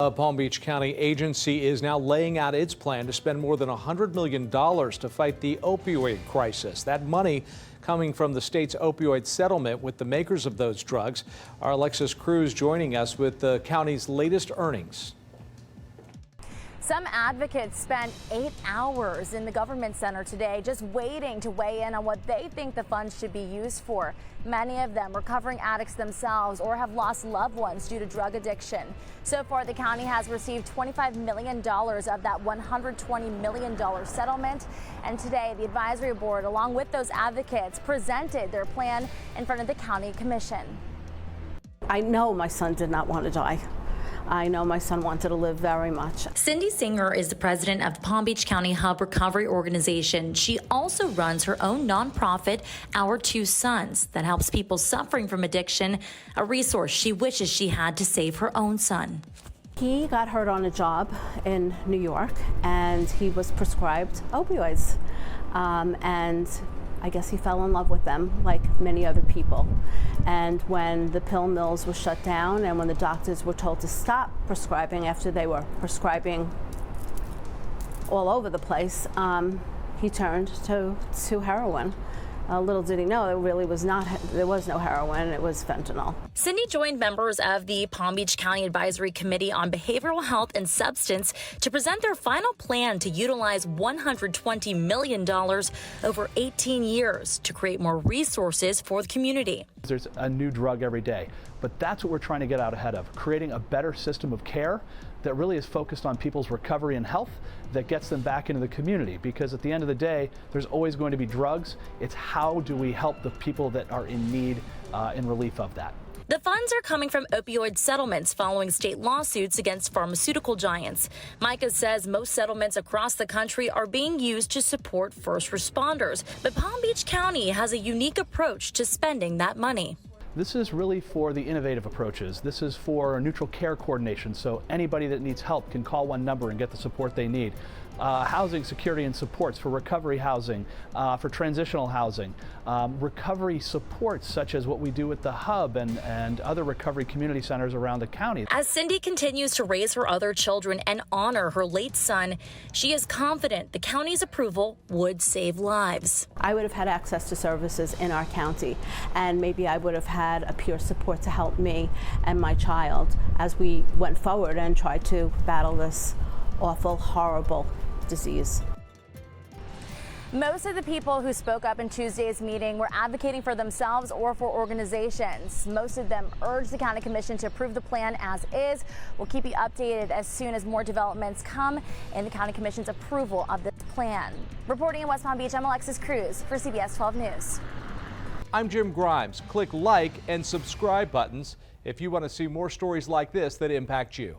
A Palm Beach County agency is now laying out its plan to spend more than $100 million to fight the opioid crisis. That money coming from the state's opioid settlement with the makers of those drugs. Our Alexis Cruz joining us with the county's latest earnings. Some advocates spent 8 hours in the government center today just waiting to weigh in on what they think the funds should be used for. Many of them recovering addicts themselves or have lost loved ones due to drug addiction. So far, the county has received $25 million of that $120 million settlement. And today, the advisory board, along with those advocates, presented their plan in front of the county commission. I know my son did not want to die. I know my son wanted to live very much. Cindy Singer is the president of the Palm Beach County Hub Recovery Organization. She also runs her own nonprofit, Our Two Sons, that helps people suffering from addiction, a resource she wishes she had to save her own son. He got hurt on a job in New York, and he was prescribed opioids. And I guess he fell in love with them like many other people. And when the pill mills were shut down and when the doctors were told to stop prescribing after they were prescribing all over the place, he turned to heroin. Little did he know there was no heroin, it was fentanyl. Cindy joined members of the Palm Beach County Advisory Committee on Behavioral Health and Substance to present their final plan to utilize $120 million over 18 years to create more resources for the community. There's a new drug every day, but that's what we're trying to get out ahead of, creating a better system of care that really is focused on people's recovery and health that gets them back into the community. Because at the end of the day, there's always going to be drugs. It's how do we help the people that are in need in relief of that. The funds are coming from opioid settlements following state lawsuits against pharmaceutical giants. Micah says most settlements across the country are being used to support first responders, but Palm Beach County has a unique approach to spending that money. This is really for the innovative approaches. This is for neutral care coordination, so anybody that needs help can call one number and get the support they need. Housing security and supports for recovery housing, for transitional housing, recovery supports such as what we do with the Hub and other recovery community centers around the county. As Cindy continues to raise her other children and honor her late son, she is confident the county's approval would save lives. I would have had access to services in our county, and maybe I would have had a peer support to help me and my child as we went forward and tried to battle this awful, horrible disease. Most of the people who spoke up in Tuesday's meeting were advocating for themselves or for organizations. Most of them urged the county commission to approve the plan as is. We'll keep you updated as soon as more developments come in the county commission's approval of this plan. Reporting in West Palm Beach, I'm Alexis Cruz for CBS 12 News. I'm Jim Grimes. Click like and subscribe buttons if you want to see more stories like this that impact you.